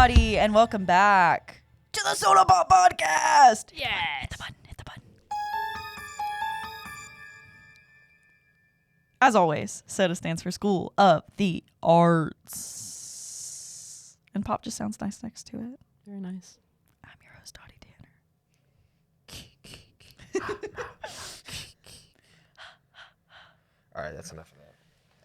Dottie, and welcome back to the SOTA Pop podcast. Yes. Hit the button. As always, SOTA stands for School of the Arts. And pop just sounds nice next to it. Very nice. I'm your host, Dottie Tanner. All right, that's enough of that.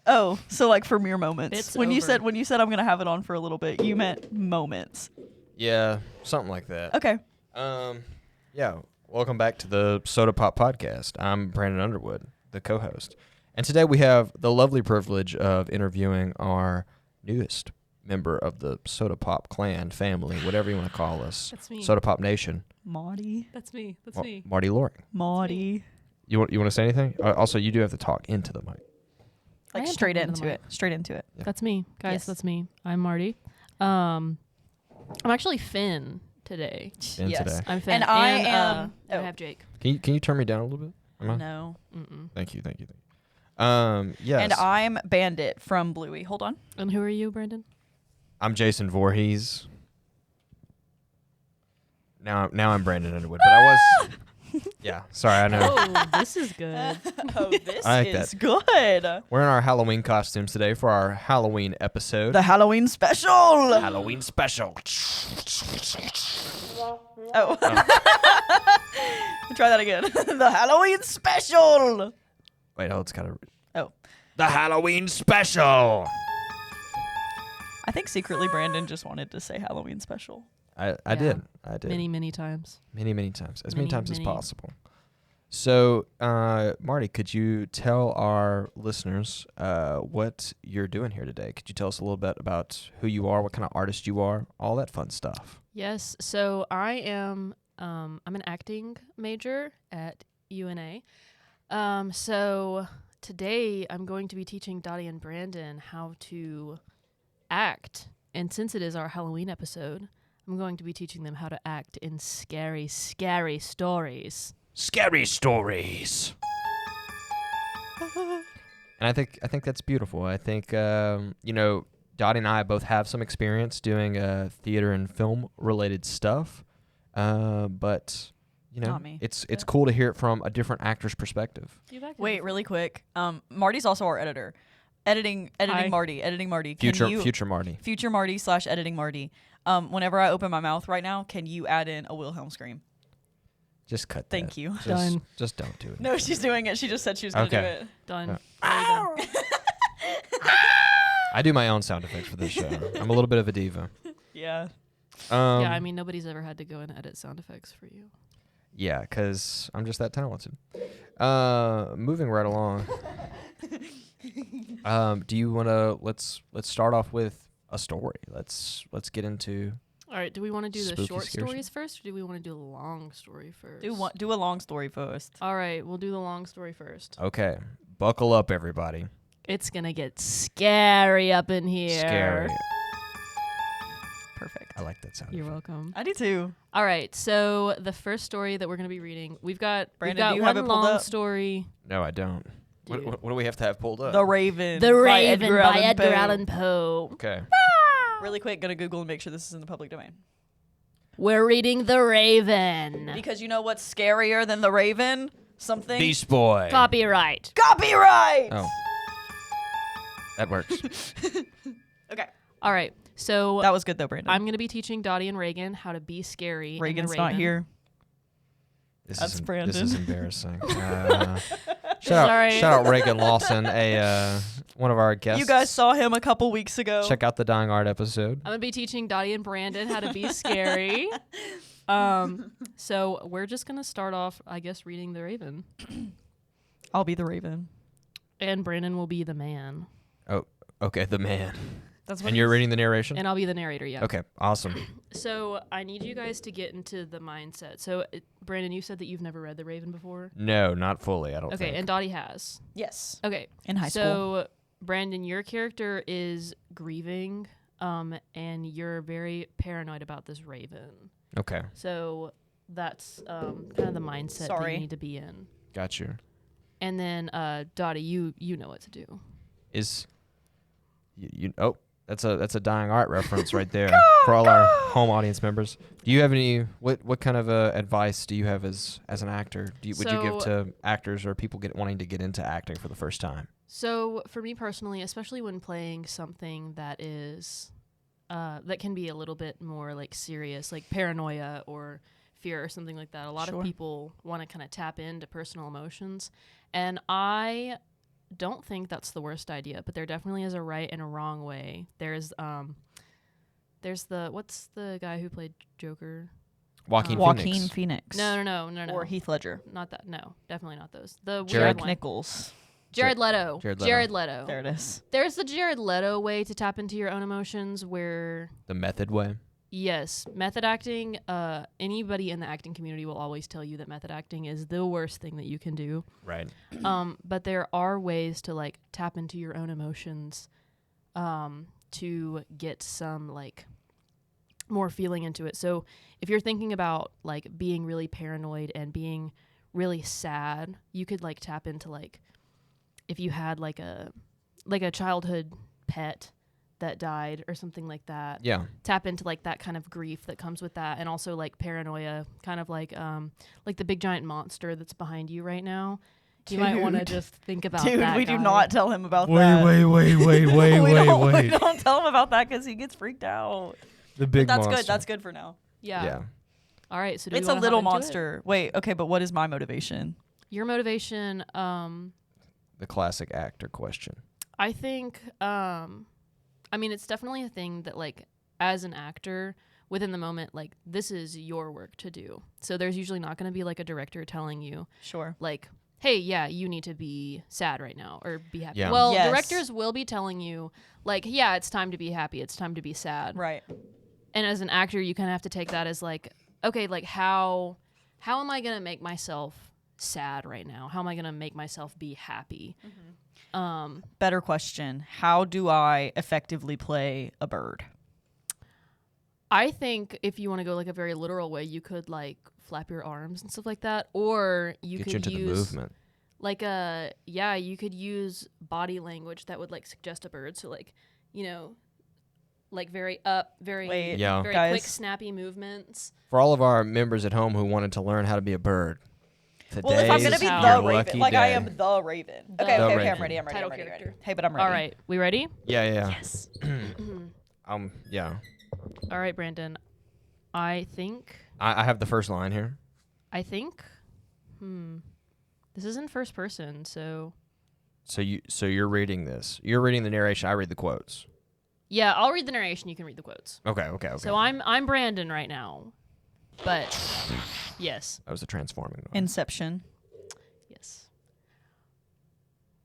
Oh, so like for mere moments. It's when you over. said I'm gonna have it on for a little bit, you meant moments. Yeah, something like that. Okay. Yeah, welcome back to the SOTA Pop podcast. I'm Brandon Underwood, the co-host. And today we have the lovely privilege of interviewing our newest member of the SOTA Pop clan, family, whatever you want to call us. That's me. SOTA Pop Nation. Marty. That's me. That's me. Marty Loring. Marty. You want to say anything? Also, you do have to talk into the mic. Like I am straight talking into the mic. it. Straight into it. Yeah. That's me. Guys, Yes. that's me. I'm Marty. I'm actually Finn today. In Yes. today. I'm Finn. And I am- I oh. have Jake. Can you turn me down a little bit? Am I? No. Mm-mm. Thank you. Yes. And I'm Bandit from Bluey. Hold on. And who are you, Brandon? I'm Jason Voorhees. Now I'm Brandon Underwood, but I was. Yeah, sorry, I know. Oh, this is good. Oh, this I like is that. good. We're in our Halloween costumes today for our Halloween episode. The Halloween special. Halloween special. Oh. Try that again. The Halloween special. Wait, it's kind of. Oh. The Halloween special. I think secretly Brandon just wanted to say Halloween special. I Yeah. did. Many times. Many times. As many Many, times as many. possible. So, Marty, could you tell our listeners what you're doing here today? Could you tell us a little bit about who you are, what kind of artist you are, all that fun stuff? Yes. So I am. I'm an acting major at UNA. So today I'm going to be teaching Dottie and Brandon how to act. And since it is our Halloween episode, I'm going to be teaching them how to act in scary, scary stories. Scary stories. And I think that's beautiful. I think Dottie and I both have some experience doing theater and film related stuff, but Not me. it's cool to hear it from a different actor's perspective. Wait, really quick. Marty's also our editor. Editing Hi. Marty. Future Marty. Future Marty / editing Marty. Whenever I open my mouth right now, can you add in a Wilhelm scream? Just cut. Thank that. you. Done. Just don't do it. No, she's doing it. She just said she was going to Okay. do it. Done. Yeah. Already done. I do my own sound effects for this show. I'm a little bit of a diva. Yeah. Yeah, I mean, nobody's ever had to go and edit sound effects for you. Yeah, because I'm just that talented. Moving right along. Do you want to let's start off with a story. Let's get into. All right, do we want to do the Spooky, short scary stories first, or do we want to do the long story first? Do a long story first. All right, we'll do the long story first. Okay, buckle up, everybody. It's gonna get scary up in here. Scary. Perfect. I like that sound. You're effect. welcome. I do too. All right, so the first story that we're gonna be reading, we've got Brandon, do you have one it pulled long up? story. No, I don't. Dude. What do we have to have pulled up? The Raven. The by Raven by Allan Edgar Poe. Allan Poe. Okay. Really quick, gonna Google and make sure this is in the public domain. We're reading The Raven. Because you know what's scarier than the Raven? Something. Beast Boy. Copyright. Copyright. Oh. That works. Okay. All right, so That was good though, Brandon. I'm gonna be teaching Dottie and Reagan how to be scary. in The Reagan's not Raven. here. This That's is This Brandon. is embarrassing. Sorry. Shout out Reagan Lawson, one of our guests. You guys saw him a couple weeks ago. Check out the Dying Art episode. I'm gonna be teaching Dottie and Brandon how to be scary. So we're just gonna start off, I guess, reading The Raven, I'll be the Raven. and Brandon will be the man, Oh, okay, the man. That's And you're reading the narration? and I'll be the narrator. Yeah. Okay, awesome. So I need you guys to get into the mindset. So Brandon, you said that you've never read The Raven before. No, not fully, I don't Okay, think. and Dottie has. Yes. Okay. In high school. So Brandon, your character is grieving, and you're very paranoid about this raven. Okay, So that's kind of the mindset that Sorry. you need to be in. got you. And then Dottie, you know what to do. Is you That's a dying art reference right there for all our home audience members. Do you have any what kind of advice do you have as an actor? Would you give to actors or people wanting to get into acting for the first time? So for me personally, especially when playing something that is that can be a little bit more like serious, like paranoia or fear or something like that, a lot of people want to kind of tap into personal emotions, and I don't think that's the worst idea, but there definitely is a right and a wrong way. There's the what's the guy who played Joker? Joaquin Phoenix. No. Or Heath Ledger. Not that. No, definitely not those. The Jared weird one. Nichols. Jared Leto. Jared Leto. There it is. There's the Jared Leto way to tap into your own emotions where The method way. yes, method acting, anybody in the acting community will always tell you that method acting is the worst thing that you can do. Right. But there are ways to like tap into your own emotions to get some like more feeling into it. So if you're thinking about like being really paranoid and being really sad, you could like tap into like if you had like a childhood pet that died or something like that. Yeah. Tap into like that kind of grief that comes with that, and also like paranoia, kind of like the big giant monster that's behind you right now. You might want to just think about that. Dude, we guy. do not tell him about that. Wait. We don't tell him about that because he gets freaked out. The big That's monster. good. That's good for now. Yeah. All right. So do It's we a wanna little hop into it? monster. Wait, okay, but what is my motivation? Your motivation, The classic actor question. I think, I mean, it's definitely a thing that, like, as an actor, within the moment, like, this is your work to do. So there's usually not going to be, like, a director telling you, Sure. like, hey, yeah, you need to be sad right now or be happy. Yeah. Well, Yes. directors will be telling you, like, yeah, it's time to be happy. It's time to be sad. Right. And as an actor, you kind of have to take that as, like, okay, like, how am I going to make myself sad right now? How am I going to make myself be happy? Better question. How do I effectively play a bird? I think if you want to go like a very literal way, you could like flap your arms and stuff like that, or you Get could you into use the movement. like you could use body language that would like suggest a bird. So like, you know, like very up, very Wait, Yeah. very guys. quick, snappy movements. For all of our members at home who wanted to learn how to be a bird, Well, if I'm today's gonna be your the lucky Raven, like I day. am the Raven. The Okay, Raven. I'm ready. Title Ready. character. Hey, but I'm ready. All right, we ready? Yeah. Yes. Yeah. All right, Brandon. I think. I have the first line here. This is in first person, so So you're reading this. You're reading the narration. I read the quotes. yeah, I'll read the narration. You can read the quotes. Okay. So I'm Brandon right now, but yes. That was a transforming noise. Inception. Yes.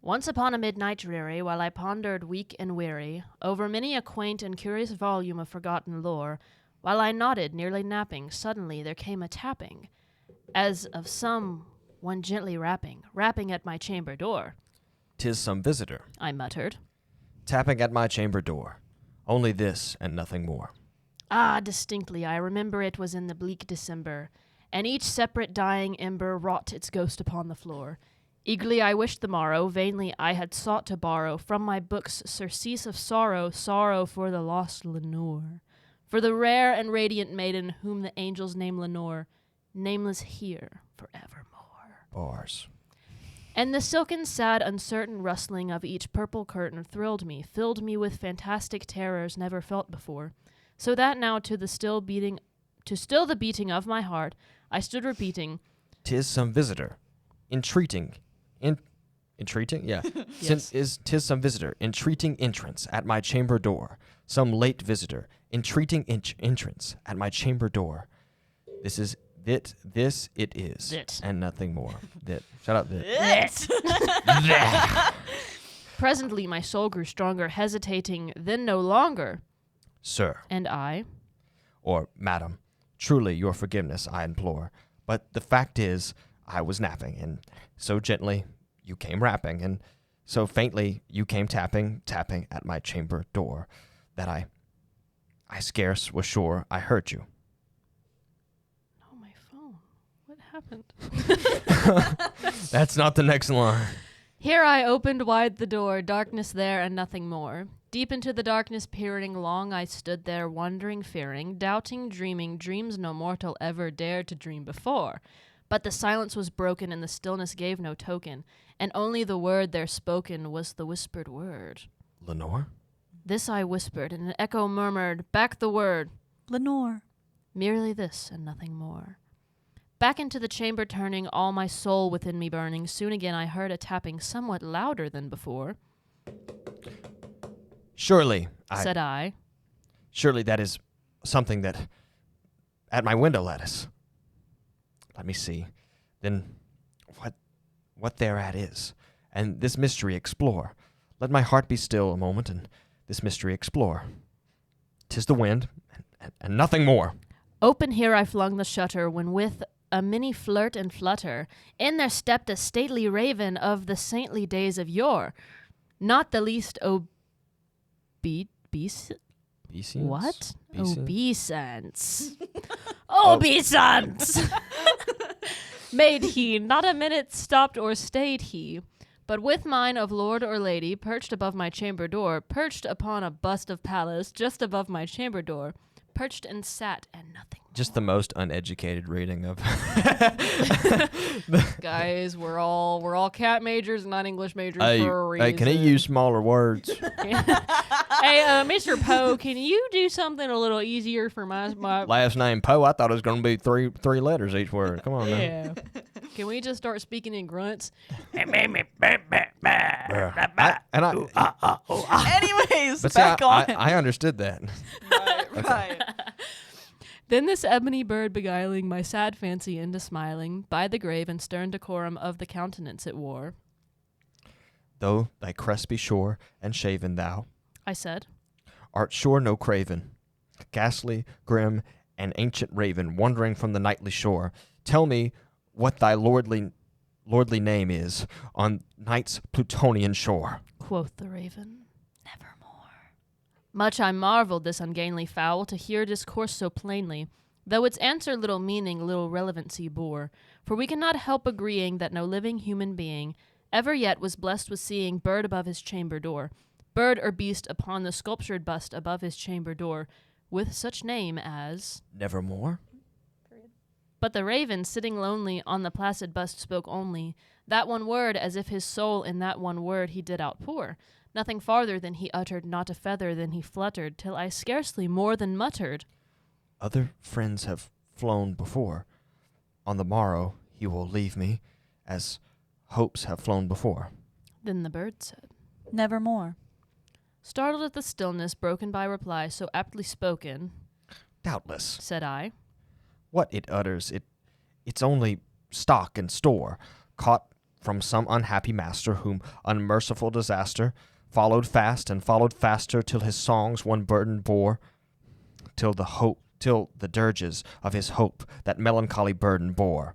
Once upon a midnight dreary, while I pondered weak and weary over many a quaint and curious volume of forgotten lore, while I nodded, nearly napping, suddenly there came a tapping, as of some one gently rapping at my chamber door. 'Tis some visitor I muttered. tapping at my chamber door. Only this and nothing more. Ah, distinctly I remember it was in the bleak December, and each separate dying ember wrought its ghost upon the floor. Eagerly I wished the morrow, vainly I had sought to borrow from my books surcease of sorrow, sorrow for the lost Lenore, for the rare and radiant maiden whom the angels name Lenore, nameless here forevermore. Bars. And the silken, sad, uncertain rustling of each purple curtain thrilled me, filled me with fantastic terrors never felt before, so that now to still the beating of my heart, I stood repeating, 'Tis some visitor entreating. Entreating? Yeah. Yes. 'Tis some visitor entreating entrance at my chamber door. Some late visitor entreating entrance at my chamber door. This is it. This it is. It. And nothing more. That. Shut up. That. Presently my soul grew stronger, hesitating, then no longer. Sir, And I, or madam, truly your forgiveness I implore. But the fact is, I was napping, and so gently you came rapping, and so faintly you came tapping at my chamber door, that I scarce was sure I heard you. oh, my phone. What happened? That's not the next line. Here I opened wide the door, darkness there and nothing more. Deep into the darkness peering, long I stood there, wondering, fearing, doubting, dreaming, dreams no mortal ever dared to dream before. But the silence was broken, and the stillness gave no token, and only the word there spoken was the whispered word. Lenore? This I whispered, and an echo murmured, back the word. Lenore. Merely this, and nothing more. Back into the chamber turning, all my soul within me burning, soon again I heard a tapping somewhat louder than before. Surely, Said I. Surely that is something that at my window lattice. Let me see. Then what thereat is, and this mystery explore. Let my heart be still a moment, and this mystery explore. 'Tis the wind, and nothing more. Open here I flung the shutter, when with a mini flirt and flutter, in there stepped a stately raven of the saintly days of yore. Not the least What? Obeisance. Obeisance! Made he, not a minute stopped or stayed he, but with mine of lord or lady, perched above my chamber door, perched upon a bust of Pallas, just above my chamber door, perched and sat, and nothing more. Just the most uneducated reading of. Guys, we're all cat majors, not English majors Hey, for a reason. hey, can he use smaller words? Hey, Mr. Poe, can you do something a little easier for my Last name Poe. I thought it was going to be three letters each word. Come on, now. Yeah. Can we just start speaking in grunts? Anyways, But see, back on. I understood that. Right. Then this ebony bird beguiling my sad fancy into smiling, by the grave and stern decorum of the countenance it wore. Though thy crest be sure and shaven thou, I said, art sure no craven, ghastly, grim, and ancient raven, wandering from the nightly shore. Tell me what thy lordly name is on night's Plutonian shore. quoth the raven, nevermore. Much I marveled this ungainly fowl to hear discourse so plainly, though its answer little meaning, little relevancy bore. For we cannot help agreeing that no living human being ever yet was blessed with seeing bird above his chamber door, bird or beast upon the sculptured bust above his chamber door, with such name as... Nevermore? But the raven, sitting lonely on the placid bust, spoke only that one word, as if his soul in that one word he did outpour. Nothing farther than he uttered, not a feather than he fluttered, till I scarcely more than muttered. Other friends have flown before. On the morrow he will leave me, as hopes have flown before. Then the bird said, Nevermore. startled at the stillness broken by reply so aptly spoken, Doubtless. said I, What it utters, it's only stock and store, caught from some unhappy master whom unmerciful disaster followed fast and followed faster till his songs one burden bore, till the dirges of his hope that melancholy burden bore,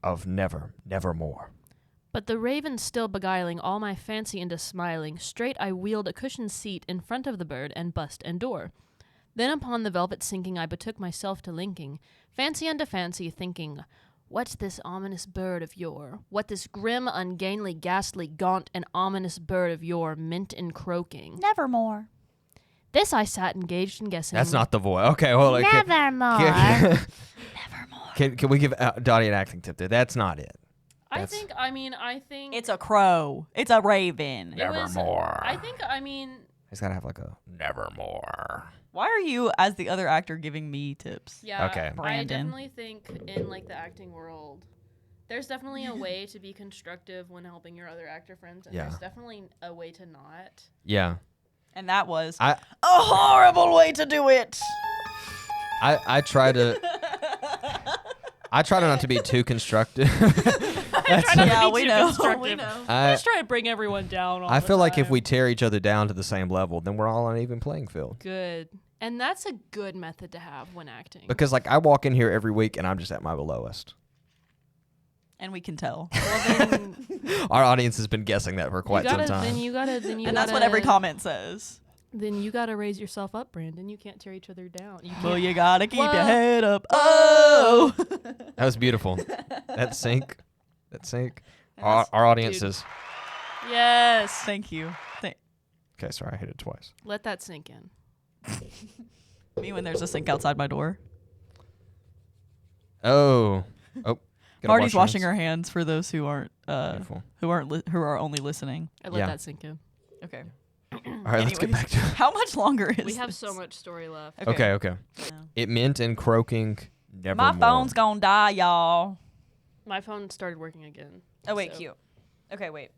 of nevermore. But the raven still beguiling all my fancy into smiling, straight I wheeled a cushioned seat in front of the bird and bust and door. Then upon the velvet sinking I betook myself to linking, fancy unto fancy, thinking, what this ominous bird of yore, what this grim, ungainly, ghastly, gaunt, and ominous bird of yore meant in croaking. Nevermore. This I sat engaged in guessing. That's not the voice. Okay, hold on. Nevermore. Nevermore. Can we give Dottie an acting tip there? That's not it. I think It's a crow. It's a raven. Nevermore. He's got to have like a nevermore. Why are you, as the other actor, giving me tips? Yeah, Okay. I Brandon. definitely think in like the acting world, there's definitely a way to be constructive when helping your other actor friends, and Yeah. there's definitely a way to not. Yeah. And that was I a horrible way to do it. I try to not to be too constructive. Yeah, we too know. constructive. We know. I just try to bring everyone down. All I the feel like if time. we tear each other down to the same level, then we're all on an even playing field. Good, and that's a good method to have when acting. Because like I walk in here every week and I'm just at my lowest. And we can tell. Well, then Our audience has been guessing that for quite some Then time. you gotta. And that's what every comment says. Then you gotta raise yourself up, Brandon. You can't tear each other down. You Well, can't. you gotta keep your Whoa. head up. Oh! That was beautiful. That sync. Our audiences. Yes. Thank you. Okay, sorry, I hit it twice. Let that sink in. Me when there's a sink outside my door. Oh. Gotta Marty's wash your washing hands. her hands for those who aren't Beautiful. who are only listening. I let Yeah. that sink in. Okay. All right, let's get Anyways, back to how much longer is We have this? so much story left. Okay. Yeah. It meant in croaking nevermore. My phone's gonna die, y'all. My phone started working again. Oh wait, So- cute. Okay, wait.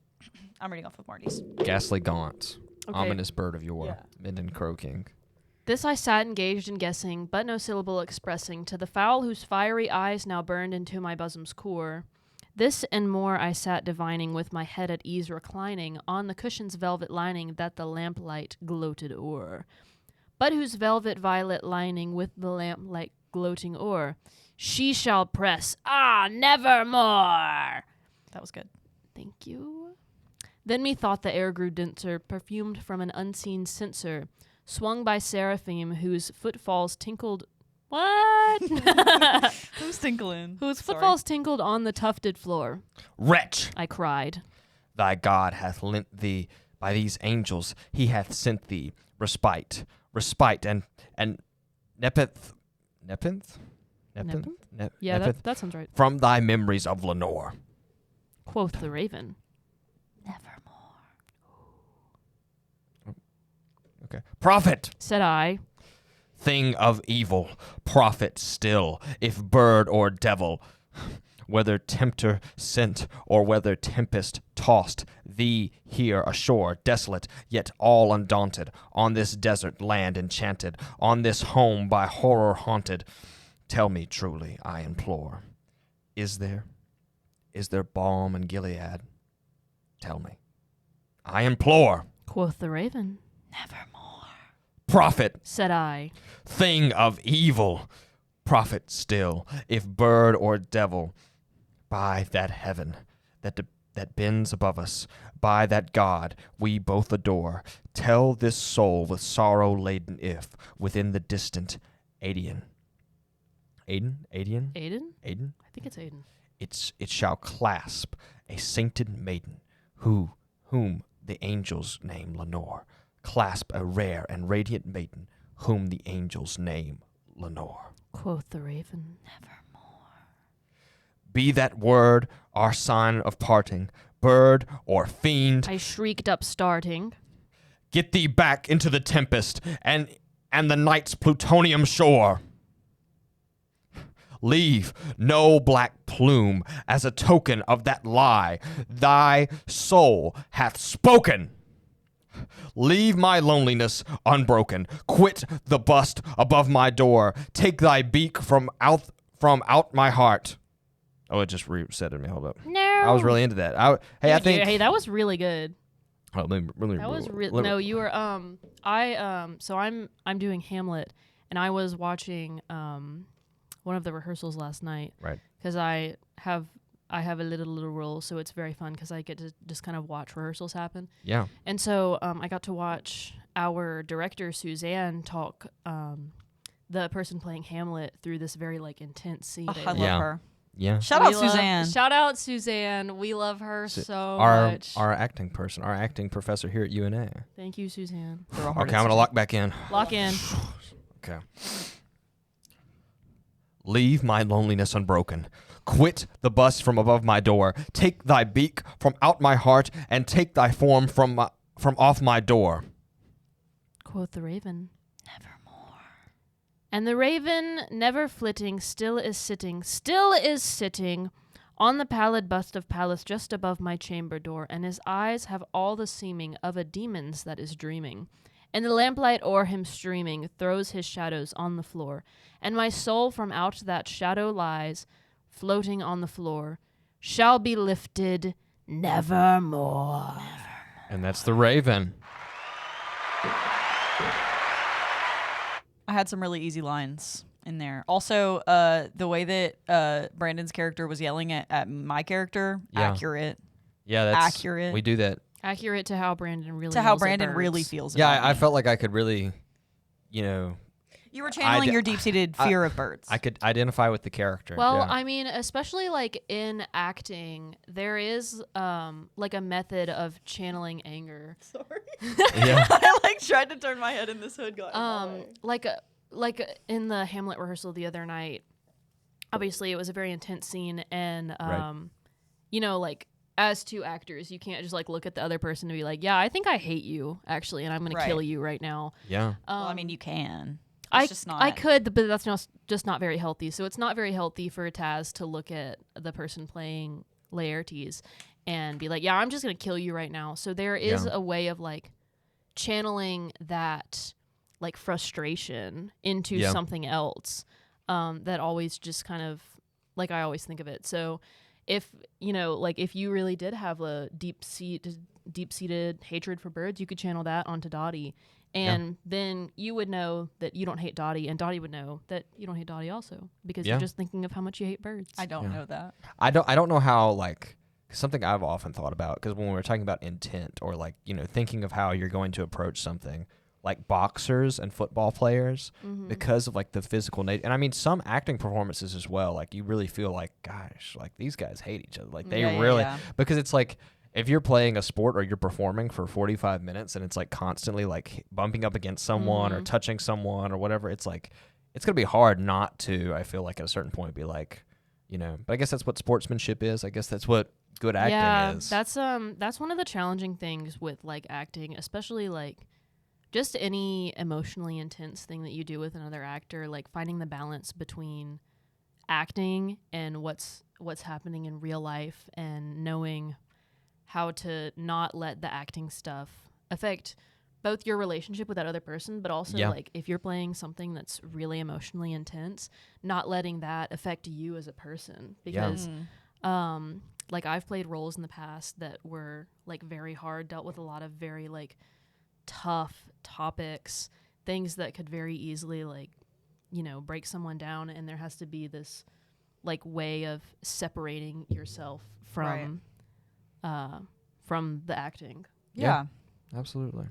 I'm reading off of Marty's. Ghastly gaunts. Okay. Ominous bird of yore. Yeah. Meant in croaking. This I sat engaged in guessing, but no syllable expressing, to the fowl whose fiery eyes now burned into my bosom's core. This and more I sat divining, with my head at ease reclining on the cushion's velvet lining that the lamplight gloated o'er, but whose velvet violet lining with the lamplight gloating o'er, she shall press, nevermore. That was good. Thank you. Then methought the air grew denser, perfumed from an unseen censer, swung by seraphim whose footfalls tinkled. What? Who's tinkling? Whose Sorry. footfalls tinkled on the tufted floor. Wretch! I cried. Thy God hath lent thee by these angels. He hath sent thee respite, and nepenthe. Yeah, that sounds right. From thy memories of Lenore. Quoth the raven. Okay. Prophet! Said I. Thing of evil, prophet still, if bird or devil, whether tempter sent or whether tempest tossed thee here ashore, desolate, yet all undaunted, on this desert land enchanted, on this home by horror haunted, tell me truly, I implore, is there balm in Gilead? Tell me. I implore. Quoth the raven. Prophet, Said I. thing of evil, prophet still, if bird or devil, by that heaven that bends above us, by that God we both adore, tell this soul with sorrow laden if within the distant Aiden, Aiden? Aiden, I think it's Aiden. it shall clasp a sainted maiden, whom the angels name Lenore, clasp a rare and radiant maiden, whom the angels name Lenore. Quoth the raven. Be that word our sign of parting, bird or fiend, I shrieked up starting. get thee back into the tempest and the night's plutonium shore. Leave no black plume as a token of that lie thy soul hath spoken. Leave my loneliness unbroken. Quit the bust above my door. Take thy beak from out my heart. Oh, it just resetted me. Hold up. No. I was really into that. I think. Hey, that was really good. Oh, really. That was really no. You were So I'm doing Hamlet, and I was watching one of the rehearsals last night. Right. Because I have a little role, so it's very fun because I get to just kind of watch rehearsals happen. Yeah. And so I got to watch our director Suzanne talk the person playing Hamlet through this very intense scene. Oh, I love Yeah. her. Yeah. Shout out Suzanne. Shout out Suzanne. We love her so our much. our acting professor here at UNA. Thank you, Suzanne. Throw a heart Okay, at I'm gonna Suzanne. lock back in. Lock in. Okay. Leave my loneliness unbroken. Quit the bust from above my door. Take thy beak from out my heart, and take thy form from off my door. Quoth the raven. Nevermore. And the raven, never flitting, still is sitting on the pallid bust of Pallas just above my chamber door, and his eyes have all the seeming of a demon's that is dreaming. And the lamplight o'er him streaming throws his shadows on the floor, and my soul from out that shadow lies, floating on the floor, shall be lifted nevermore. And that's the Raven. I had some really easy lines in there. Also, the way that Brandon's character was yelling at my character, Yeah. accurate. Yeah, that's Accurate. We do that. Accurate to how Brandon really To how feels Brandon at really birds. feels Yeah, about I me. felt like I could really, you know, You were channeling your deep-seated fear of birds. I could identify with the character. Well, yeah. I mean, especially like in acting, there is like a method of channeling anger. Sorry. Yeah. I like tried to turn my head in this hood. Like in the Hamlet rehearsal the other night. Obviously, it was a very intense scene, and you know, like as two actors, you can't just like look at the other person and be like, "Yeah, I think I hate you actually, and I'm gonna kill you right now." Yeah. Well, I mean, you can. I could, but that's just not very healthy. So it's not very healthy for Taz to look at the person playing Laertes and be like, "Yeah, I'm just gonna kill you right now." So there is a way of like channeling that like frustration into something else that always just kind of like I always think of it. So if you know, like if you really did have a deep-seated hatred for birds, you could channel that onto Dottie. And then you would know that you don't hate Dottie, and Dottie would know that you don't hate Dottie also, because you're just thinking of how much you hate birds. I don't know that. I don't know how, like, something I've often thought about, because when we're talking about intent or, like, you know, thinking of how you're going to approach something, like boxers and football players, because of, like, the physical nature. And I mean, some acting performances as well, like, you really feel like, gosh, like, these guys hate each other. Like, they really, because it's like, if you're playing a sport or you're performing for 45 minutes and it's like constantly like bumping up against someone or touching someone or whatever, it's like, it's going to be hard not to, I feel like at a certain point, be like, you know, but I guess that's what sportsmanship is. I guess that's what good acting is. That's one of the challenging things with like acting, especially like just any emotionally intense thing that you do with another actor, like finding the balance between acting and what's happening in real life and knowing how to not let the acting stuff affect both your relationship with that other person, but also like if you're playing something that's really emotionally intense, not letting that affect you as a person. Because like I've played roles in the past that were like very hard, dealt with a lot of very like tough topics, things that could very easily like, you know, break someone down, and there has to be this like way of separating yourself from the acting. Yeah. Absolutely.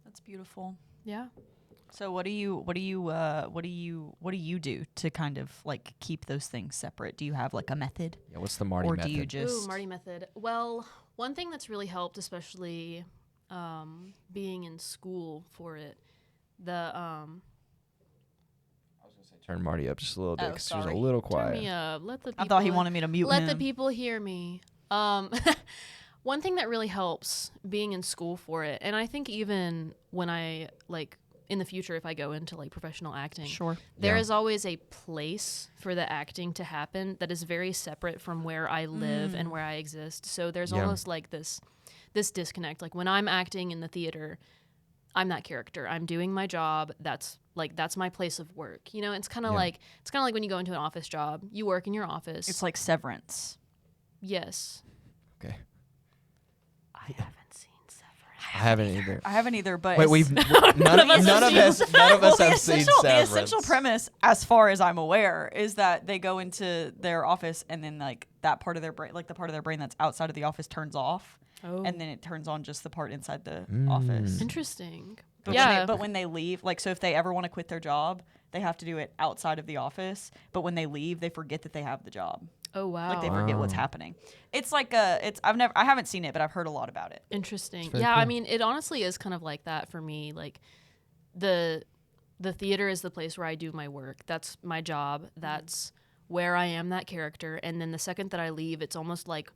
That's beautiful. Yeah. So what do you do to kind of like keep those things separate? Do you have like a method? Yeah. What's the Marty method? Or do you just Marty method? Well, one thing that's really helped, especially being in school for it, Turn Marty up just a little bit because she was a sorry. little quiet. Turn me up. Let the people I thought he wanted me to mute him. let the people hear me. One thing that really helps being in school for it, and I think even when I like in the future, if I go into like professional acting, there is always a place for the acting to happen that is very separate from where I live and where I exist. So there's almost like this disconnect. Like when I'm acting in the theater, I'm that character. I'm doing my job. That's my place of work. You know, it's kind of like when you go into an office job. You work in your office. It's like Severance. Yes. Okay. I haven't seen Severance. I haven't either. I haven't either, but Wait, none of us have seen Severance. The essential premise, as far as I'm aware, is that they go into their office and then like that part of their brain, like the part of their brain that's outside of the office, turns off, and then it turns on just the part inside the office. Interesting. But when they leave, like, so if they ever want to quit their job, they have to do it outside of the office. But when they leave, they forget that they have the job. Oh wow! Like they forget what's happening. It's like I haven't seen it, but I've heard a lot about it. Interesting. Yeah, cool. I mean, it honestly is kind of like that for me. Like the theater is the place where I do my work. That's my job. That's where I am that character. And then the second that I leave, it's almost like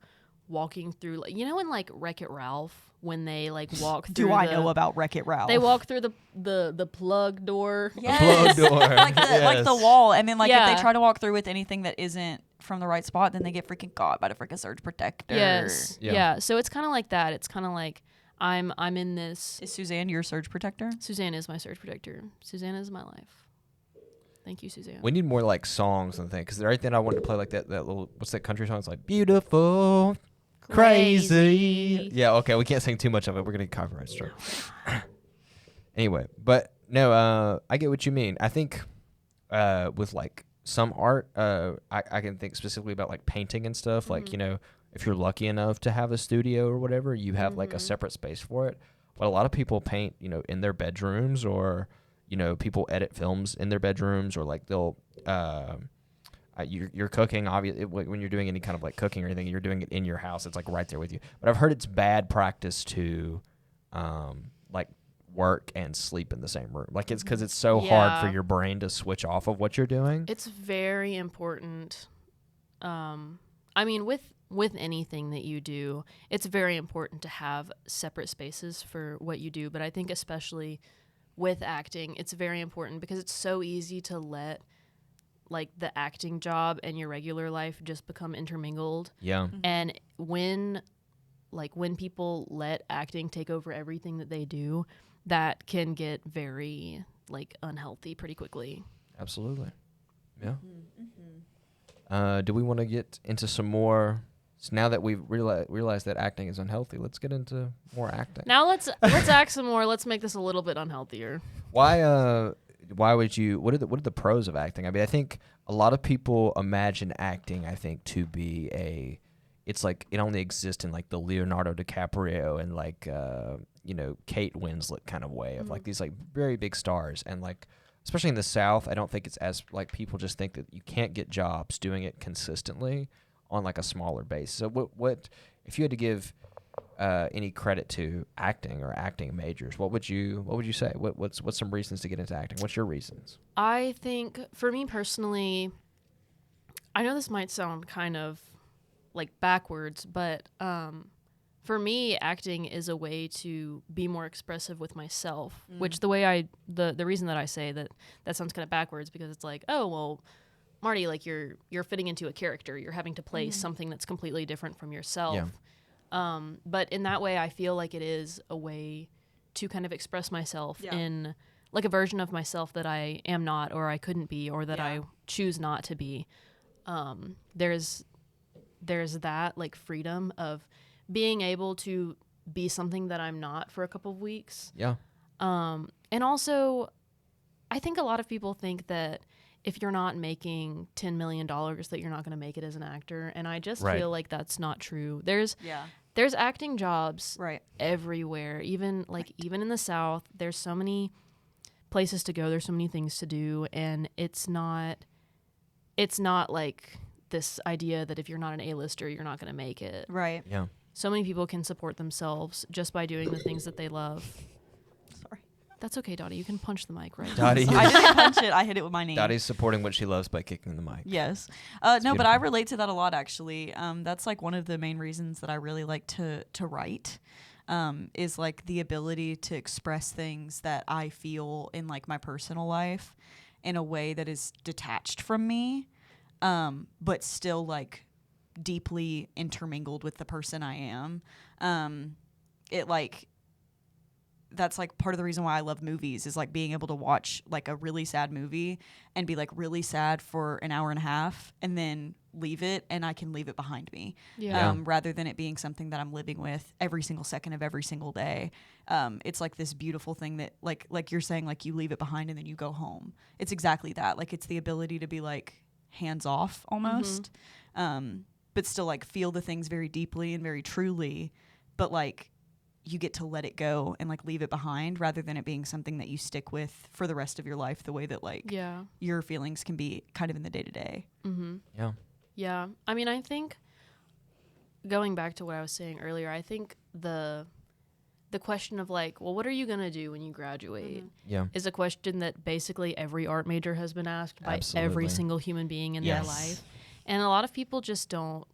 walking through, like, you know, in like Wreck-It Ralph when they like walk through. Do I know about Wreck-It Ralph? They walk through the plug door. Yes. The plug door. like the wall, and then like if they try to walk through with anything that isn't from the right spot, then they get freaking caught by the freaking surge protector. Yes. Yeah. So it's kind of like that. It's kind of like I'm in this. Is Suzanne your surge protector? Suzanne is my surge protector. Suzanne is my life. Thank you, Suzanne. We need more like songs and things, because right then I wanted to play like that little, what's that country song? It's like beautiful, crazy. Yeah. Okay. We can't sing too much of it. We're gonna get copyright struck. Anyway, but no, I get what you mean. I think with like some art, I can think specifically about like painting and stuff. Like, you know, if you're lucky enough to have a studio or whatever, you have like a separate space for it. But a lot of people paint, you know, in their bedrooms or, people edit films in their bedrooms, or like they'll you're cooking, obviously when you're doing any kind of like cooking or anything, you're doing it in your house. It's like right there with you. But I've heard it's bad practice to like work and sleep in the same room. Like it's because it's so hard for your brain to switch off of what you're doing. It's very important. I mean, with anything that you do, it's very important to have separate spaces for what you do. But I think especially with acting, it's very important because it's so easy to let like the acting job and your regular life just become intermingled. Yeah. And when people let acting take over everything that they do, that can get very like unhealthy pretty quickly. Absolutely. Yeah. Do we want to get into some more? So now that we've realized that acting is unhealthy, let's get into more acting. Now let's act some more. Let's make this a little bit unhealthier. Why would you? What are the pros of acting? I mean, I think a lot of people imagine acting, I think, to be it's like it only exists in like the Leonardo DiCaprio and like Kate Winslet kind of way of like these like very big stars, and like especially in the South, I don't think it's as like people just think that you can't get jobs doing it consistently on like a smaller base. So what if you had to give any credit to acting or acting majors, what would you say? What's some reasons to get into acting? What's your reasons? I think for me personally, I know this might sound kind of like backwards, but for me, acting is a way to be more expressive with myself, which the reason that I say that sounds kind of backwards because it's like, oh, well, Marty, like you're fitting into a character. You're having to play something that's completely different from yourself. Yeah. But in that way, I feel like it is a way to kind of express myself in like a version of myself that I am not, or I couldn't be, or that I choose not to be. There's that like freedom of being able to be something that I'm not for a couple of weeks. Yeah. And also, I think a lot of people think that if you're not making $10 million that you're not going to make it as an actor. And I just feel like that's not true. There's acting jobs everywhere. Even in the South, there's so many places to go. There's so many things to do. And it's not like this idea that if you're not an A-lister, you're not going to make it. Right. Yeah. So many people can support themselves just by doing the things that they love. Sorry. That's okay, Dottie. You can punch the mic, right? Dottie. I didn't punch it. I hit it with my knee. Dottie's supporting what she loves by kicking the mic. Yes. No, but I relate to that a lot, actually. That's like one of the main reasons that I really like to write, is like the ability to express things that I feel in like my personal life in a way that is detached from me, but still like deeply intermingled with the person I am. That's like part of the reason why I love movies, is like being able to watch like a really sad movie and be like really sad for an hour and a half and then leave it, and I can leave it behind me. Rather than it being something that I'm living with every single second of every single day. It's like this beautiful thing that like you're saying, like you leave it behind and then you go home. It's exactly that. Like it's the ability to be like hands off almost. But still like feel the things very deeply and very truly, but like you get to let it go and like leave it behind, rather than it being something that you stick with for the rest of your life, the way that like your feelings can be kind of in the day-to-day. Yeah. I mean, I think going back to what I was saying earlier, I think the question of like, well, what are you going to do when you graduate is a question that basically every art major has been asked by every single human being in their life. And a lot of people just don't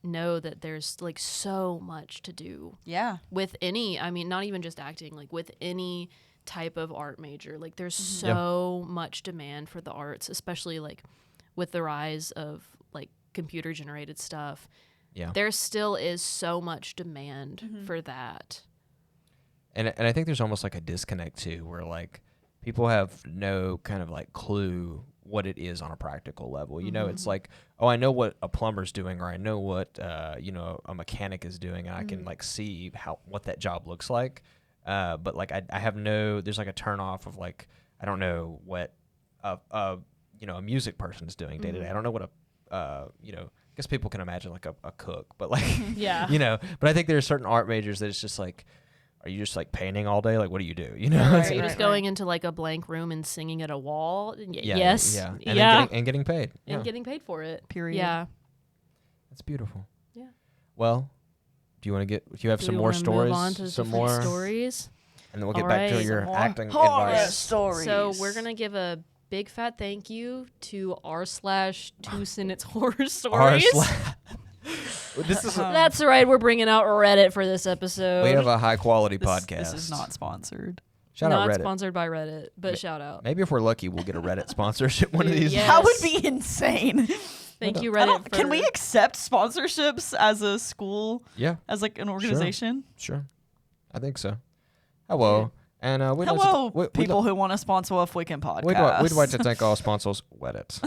know that there's like so much to do. Yeah. With any, I mean, not even just acting, like with any type of art major. Like there's so much demand for the arts, especially like with the rise of like computer generated stuff. Yeah. There still is so much demand for that. And I think there's almost like a disconnect too, where like people have no kind of like clue what it is on a practical level. You know, it's like, oh, I know what a plumber's doing, or I know what a mechanic is doing, and I can like see what that job looks like. But like I have there's like a turn off of like, I don't know what a music person is doing day to day. I don't know what I guess people can imagine like a cook, but like but I think there are certain art majors that it's just like, are you just like painting all day? Like, what do you do? You know, Are It's- you Right, just going into like a blank room and singing at a wall? yeah, Yes. yeah, and Yeah. then getting paid. Yeah, And getting paid for it. Period. Yeah. that's beautiful. Yeah. Well, do you have Do some we more wanna stories? Move on to Some different more stories. and then we'll get All back to right. your Some more acting horror advice. stories. So we're gonna give a big fat thank you to r/2 sentence horror stories. This is That's right. We're bringing out Reddit for this episode. we have a high quality this, podcast. This is not sponsored. Shout not out Reddit. sponsored by Reddit, but shout out. Maybe if we're lucky, we'll get a Reddit sponsorship one of Dude, these. yes. That would be insane. Thank you, I Reddit. don't- can we accept sponsorships as a school, Yeah, as like an organization? sure. I think so. Hello. And we'd Hello, like to, we'd people li- who want to sponsor a freaking podcast. we'd like to thank our sponsors, Reddit.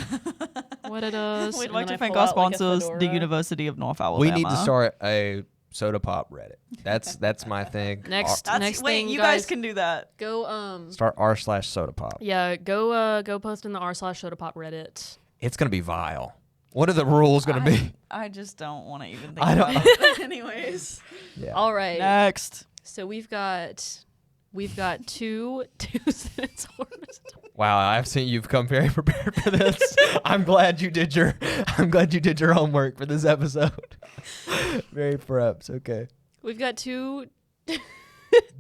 What it is? We'd and like then to I thank pull our out, like, a sponsors, the fedora. University of North Alabama. We need to start a SOTA Pop Reddit. That's my thing. Next- Our- next wait, thing, you guys guys. can do that. Go start r/SOTA Pop. yeah, go post in the r/SOTA Pop Reddit. It's gonna be vile. What are the rules gonna be? I just don't want to even think I don't- about it. Anyways. Yeah. All right. Next. So we've got two sentence horror stories. Wow, I've seen you've come very prepared for this. I'm glad you did your homework for this episode. Very prepped. Okay. We've got two.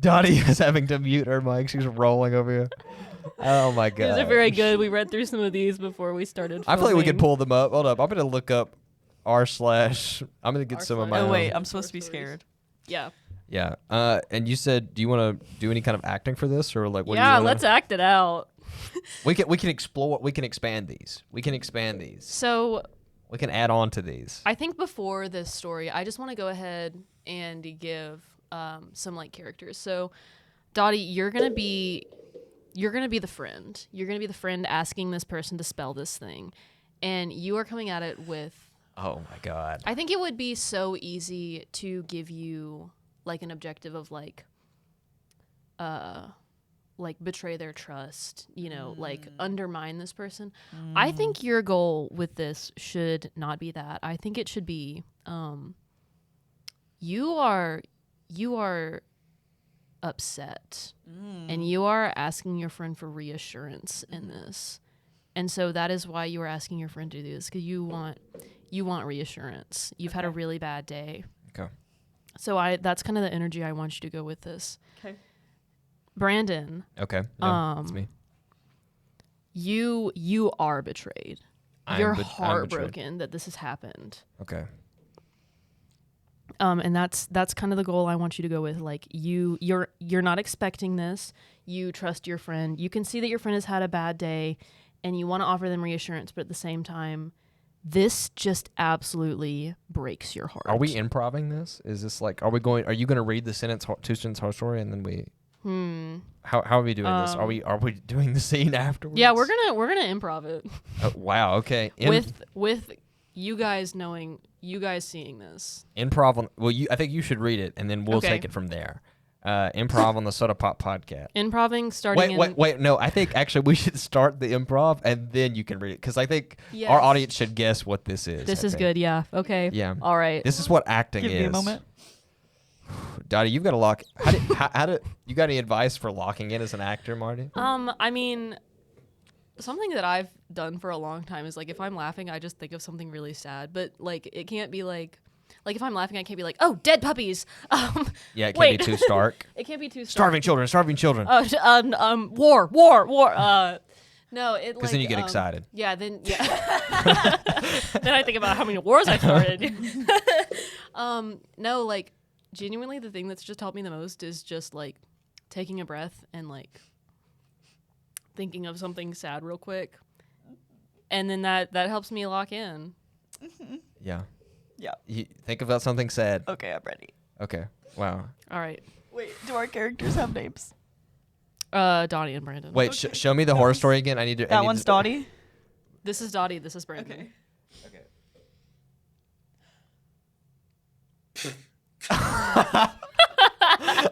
Dottie is having to mute her mic. She's rolling over here. Oh my god. These are very good. We read through some of these before we started. I feel like we could filming. pull them up. Hold up. I'm gonna look up I'm gonna get some of my r/. Oh, own. wait. I'm supposed to be scared. Yeah. Yeah. And you said, do you want to do any kind of acting for this, or like what? Yeah. do you Let's act it out. We can explore. We can expand these. So We can add on to these. I think before this story, I just want to go ahead and give some like characters. So, Dottie, you're gonna be the friend. You're gonna be the friend asking this person to spell this thing, and you are coming at it with. Oh my god. I think it would be so easy to give you like an objective of like betray their trust, like undermine this person. I think your goal with this should not be that. I think it should be you are upset and you are asking your friend for reassurance in this. And so that is why you are asking your friend to do this, because you want reassurance. You've had a really bad day. Okay. So that's kind of the energy I want you to go with this. Okay. Brandon, Okay. Yeah, that's me. you are betrayed. You're I'm betrayed. heartbroken that this has happened. Okay. And that's kind of the goal I want you to go with. Like you're not expecting this. You trust your friend. You can see that your friend has had a bad day and you want to offer them reassurance, but at the same time, this just absolutely breaks your heart. Are we improving this? Is this like? Are you going to read the two sentence horror story and then we? How are we doing this? Are we doing the scene afterwards? Yeah, we're gonna improv it. Oh, wow. Okay. With you guys seeing this. Improv. I think you should read it and then we'll Okay. take it from there. Improv on the SOTA Pop podcast. Improving starting Wait. No, I think actually we should start the improv and then you can read it because I think Yes. our audience should guess what this is. This I is think. good, yeah. Okay. Yeah. All right. This is what acting Give is. me a moment. Dottie, you've got to lock. How did you got any advice for locking in as an actor, Marty? I mean, something that I've done for a long time is like if I'm laughing, I just think of something really sad. But like it can't be like if I'm laughing, I can't be like, oh, dead puppies. Yeah, it can't wait. be too stark. It can't be too Starving children. war. No, it Because then you get excited. Yeah, then then I think about how many wars I started. No, like genuinely, the thing that's just helped me the most is just like taking a breath and like thinking of something sad real quick, and then that helps me lock in. Yeah. Yeah. You think about something sad. Okay, I'm ready. Okay. Wow. All right, Wait, do our characters have names? Dottie and Brandon. Wait. Show me the horror story again. I need to. That one's Dottie? This is Dottie. This is Brandon. Okay.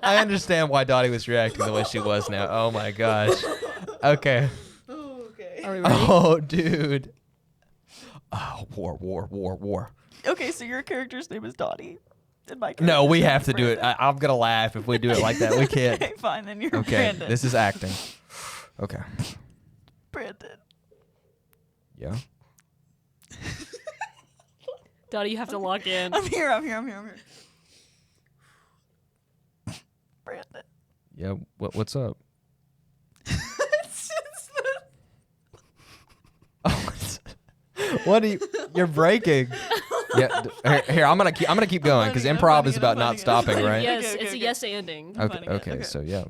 I understand why Dottie was reacting the way she was now. Oh my gosh. Okay. Oh, okay. Are we ready? Oh, dude. Oh, war. Okay, so your character's name is Dottie. No, we have to do it. I'm gonna laugh if we do it like that. We can't. Okay, fine, then you're Okay, Brandon. this is acting. Okay. Brandon. Yeah. Dottie, you have to lock in. I'm here. Brandon. Yeah. What's up? It's just Oh, what are you? You're breaking. Yeah. Here, I'm gonna keep going because I'm improv finding is it, about I'm not finding it. stopping, right? Yes, Okay, it's a okay. yes anding. Okay. finding it, Okay. okay. So yeah.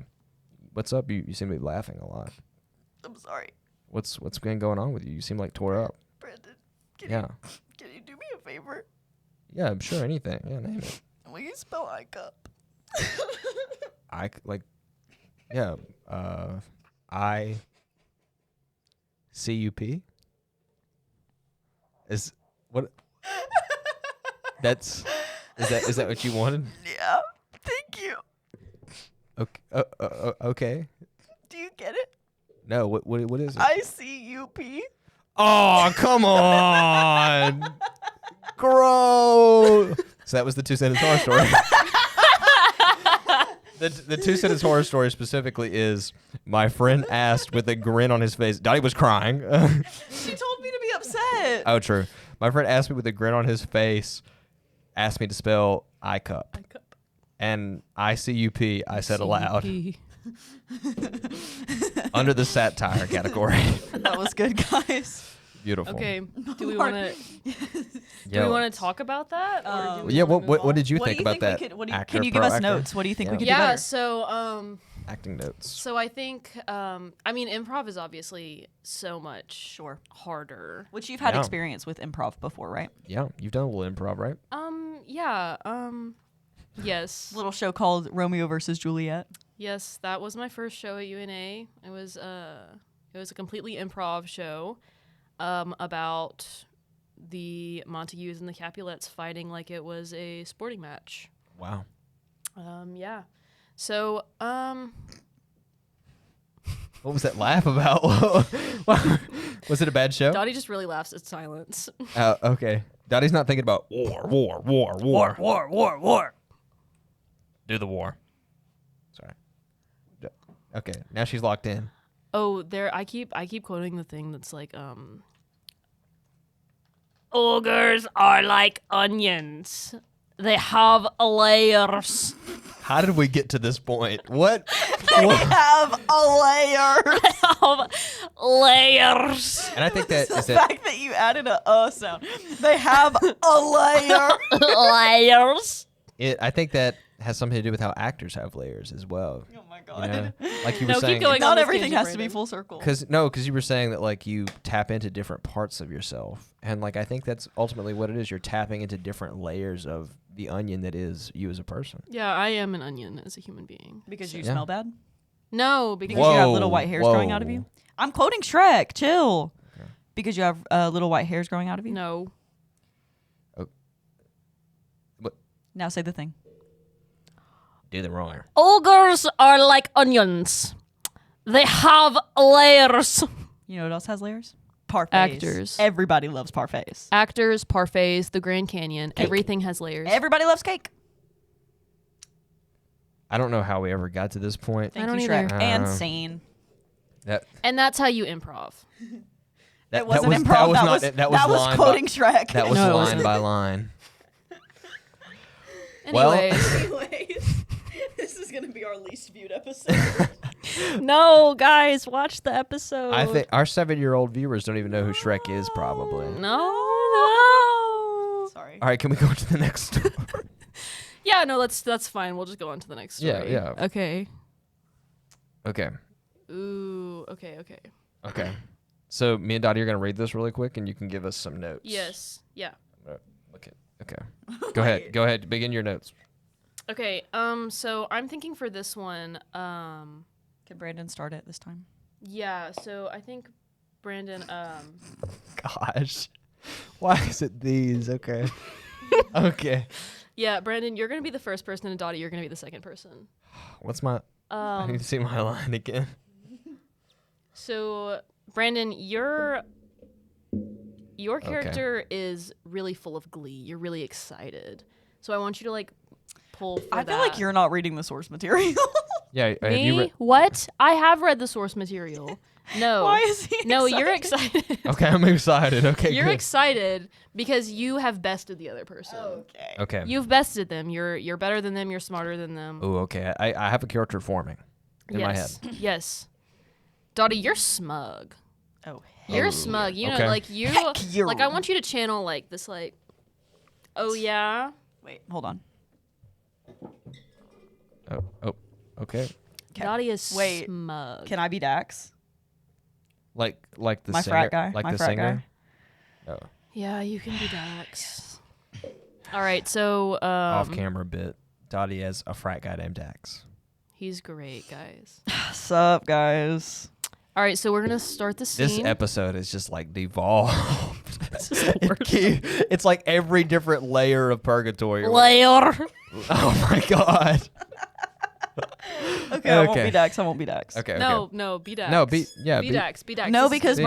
What's up? You seem to be laughing a lot. I'm sorry. What's been going on with you? You seem like tore up. Brandon, Yeah. can you do me a favor? Yeah. I'm sure anything. Yeah. Name it. Will you spell iCup? Yeah. ICUP is what? Is that what you wanted? Yeah. Thank you. Okay. Okay. Do you get it? No. What is it? ICUP. Oh, come on. Gross. So that was the 2-sentence horror story. The 2-sentence horror story specifically is my friend asked with a grin on his face. Dottie was crying. She told me to be upset. Oh, true. My friend asked me with a grin on his face, asked me to spell iCup. And ICUP, I said aloud. Under the satire category. That was good, guys. Beautiful. Okay. Do we want to? Do we want to talk about that? Or do we Yeah. wanna move What on? did you What do think you about think we that? could- what do actor, can you give pro us actor? notes? What do you think we could do Yeah. better? So Acting notes. So I think I mean improv is obviously so much Sure. harder. Which you've had Yeah. experience with improv before, right? Yeah, you've done a little improv, right? Yeah. Yes. Little show called Romeo versus Juliet. Yes, that was my first show at UNA. It was a completely improv show about the Montagues and the Capulets fighting like it was a sporting match. Wow. Yeah. So, What was that laugh about? Was it a bad show? Dottie just really laughs at silence. Okay. Dottie's not thinking about war. Do the war. Sorry. Okay, now she's locked in. Oh, I keep quoting the thing that's like, ogres are like onions. They have layers. How did we get to this point? What? They have a layer. Have layers. And I think that The is that. fact that you added a sound. They have a layer. Layers. I think that has something to do with how actors have layers as well. Oh my You god. know? Like you were No, keep saying. going. Not on this everything tangent, has to be Brandon. full circle. Because you were saying that like you tap into different parts of yourself, and like I think that's ultimately what it is. You're tapping into different layers of the onion that is you as a person. Yeah, I am an onion as a human being. Because you Yeah. smell bad? No, Because because you have Whoa, little white hairs growing out of you? I'm quoting Shrek. Chill. Okay. Because you have little white hairs growing out of you? no. Now say the thing. Do the roller. Ogres are like onions. They have layers. You know what else has layers? Parfaits. Actors. Everybody loves parfaits. Actors, parfaits, the Grand Canyon, Cake. everything has layers. Everybody loves cake. I don't know how we ever got to this point. Thank don't you, either. Shrek. And sane. That And that's how you improv. It wasn't was, improv. That was was line quoting by, Shrek. That was No, it line wasn't. by line. Anyways. Anyways, this is going to be our least viewed episode. No, guys, watch the episode. I think our 7-year-old viewers don't even know who Shrek is, probably. No. Sorry. All right, can we go to the next story? Yeah, no, that's fine. We'll just go on to the next story. Yeah. Okay. Okay. Ooh, okay. Okay. So me and Dottie are going to read this really quick, and you can give us some notes. Yes. Yeah. Okay. Go ahead. Go ahead. Begin your notes. Okay, so I'm thinking for this one, Can Brandon start it this time? yeah, so I think Brandon, Gosh. Why is it these? Okay. Okay. yeah, Brandon, you're going to be the first person, and Dottie, you're going to be the second person. What's my... I need to see my line again. So, Brandon, your character is really full of glee. You're really excited. So I want you to, like, pull for I that. feel like you're not reading the source material. Yeah, have Me? you read? What? I have read the source material. No. Why is he No, excited? you're excited. Okay, I'm excited. Okay, You're good. excited because you have bested the other person. Okay. Okay. You've bested them. You're better than them. You're smarter than them. Oh, okay. I have a character forming in my head. Yes. Dottie, you're smug. Oh, You're Oh, smug. You okay. know, like you. Heck, you're- Like I want you to channel like this, like. Oh yeah. wait, hold on. Oh, okay. 'Kay. Dottie is Wait, smug. Can I be Dax? Like the My singer, frat guy. like My the frat singer. guy. Oh, Yeah, you can be Dax. All right, so off-camera bit. Dottie as a frat guy named Dax. he's great, guys. Sup, guys? All right, so we're gonna start the scene. This episode is just like devolved. This is the worst. It's like every different layer of purgatory. Layer. Oh my god. Okay, I won't Okay. be Dax. I won't be Dax. Okay. No, be Dax. No, be Dax. Be Dax. No, This is- because Yeah.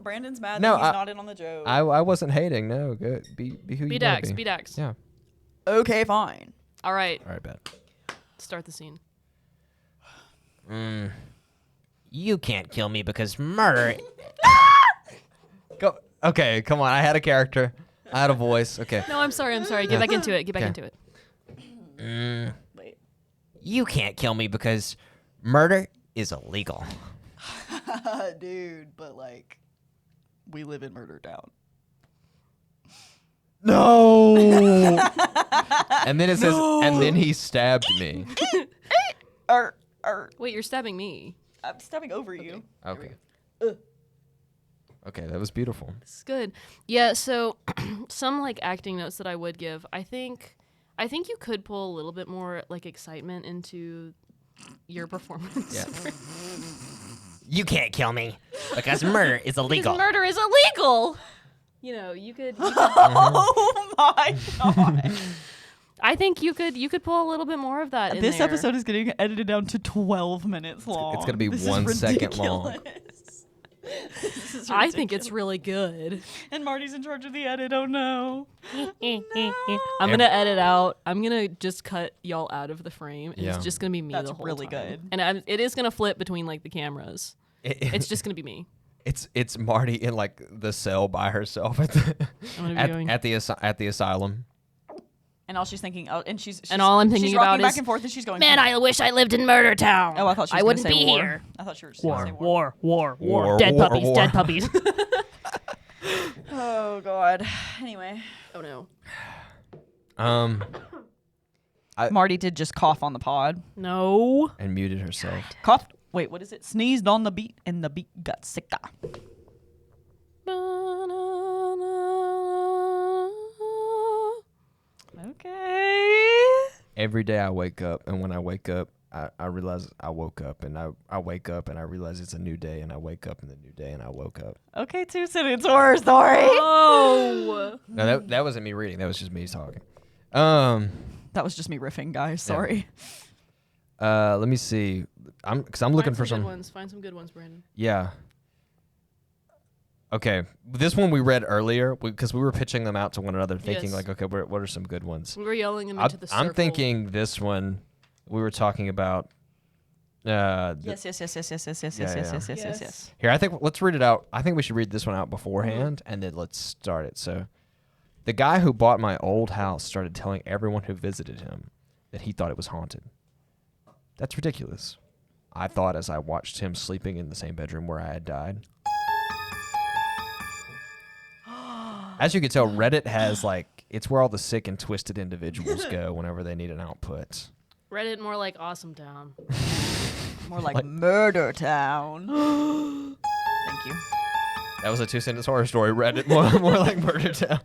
Brandon's mad No, that he's I- not in on the joke. I wasn't hating. No, good. Be who be you wanna Dax. be. Be Dax. Yeah. Okay, fine. All right, All right, bet. start the scene. You can't kill me because murder. Go. Okay, come on. I had a character. I had a voice. Okay. No, I'm sorry. Get back into it. Get back into it. Wait. You can't kill me because murder is illegal. Dude, but like, we live in Murder Town. No. And then it says, and then he stabbed me. Or, Wait, you're stabbing me. I'm stepping over you. Okay. Okay, that was beautiful. This is good. Yeah. So, some like acting notes that I would give. I think you could pull a little bit more like excitement into your performance. Yeah. You can't kill me because murder is illegal. Because murder is illegal. You know, you could. Oh my god. I think you could pull a little bit more of that in This there. episode is getting edited down to 12 minutes long. It's gonna be This is 1 second long. ridiculous. This is I think it's ridiculous. really good. And Marty's in charge of the edit. Oh no. I'm gonna edit out. I'm gonna just cut y'all out of the frame, and Yeah. it's just gonna be me That's the whole really time. good. And it is gonna flip between like the cameras. It's just gonna be me. It's Marty in like the cell by herself at the I'm gonna be going. at the asylum. And all she's thinking, she's And all I'm thinking she's about rocking back is, and forth, and she's going, Man, I wish I lived in Murder Town. Oh, I thought she was I gonna wouldn't say be war. here. I thought she was gonna say War. War, Dead war, puppies. war. Dead puppies. Oh god. Anyway, Oh no. Marty did just cough on the pod. No. And muted herself. Coughed. Wait, what is it? Sneezed on the beat, and the beat got sicker. Okay. Every day I wake up, and when I wake up, I realize I woke up, and I wake up, and I realize it's a new day, and I wake up in the new day, and I woke up. Okay, 2-sentence horror story. Oh. No, that wasn't me reading. That was just me talking. That was just me riffing, guys. Sorry. Let me see. I'm looking for Find some some. good ones. Find some good ones, Brandon. Yeah. Okay, this one we read earlier because we were pitching them out to one another, thinking Yes. like, okay, what are some good ones? We were yelling them into the circle. I'm thinking this one. We were talking about. Yes. Here, I think let's read it out. I think we should read this one out beforehand, and then let's start it. So, the guy who bought my old house started telling everyone who visited him that he thought it was haunted. That's ridiculous. I thought as I watched him sleeping in the same bedroom where I had died. As you can tell, Reddit has it's where all the sick and twisted individuals go whenever they need an output. Reddit more like Awesome Town. More like Murder Town. Thank you. That was a 2-sentence horror story. Reddit more like Murder Town.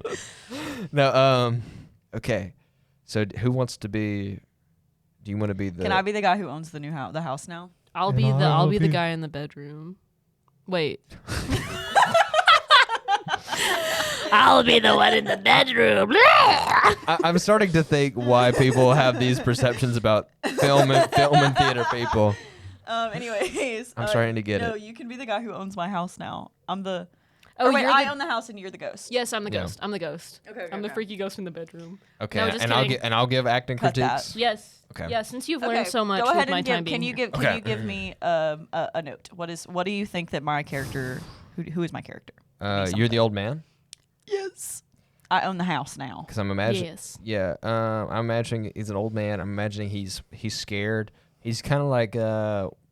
No, okay. So who wants to be? Do you want to be the? Can I be the guy who owns the the house now? I'll be the guy in the bedroom. Wait. I'll be the one in the bedroom. I'm starting to think why people have these perceptions about film and theater people. Anyways, I'm starting to get no, it. you can be the guy who owns my house now. I'm the. Oh, Or wait, you're I the, own the house and you're the ghost. yes, I'm the Yeah. ghost. I'm the ghost. Okay. I'm the freaky ghost in the bedroom. Okay, No, just and kidding. I'll give acting Cut that. critiques. Yes. Okay. Yeah, since you've Okay, learned so much go ahead with my and time give. Can being you here. give? Can Okay. you give me a note? What do you think that my character? Who is my character? You're the old man. Yes. I own the house now. Because I'm imagining. Yes. Yeah. I'm imagining he's an old man. I'm imagining he's scared. He's kind of like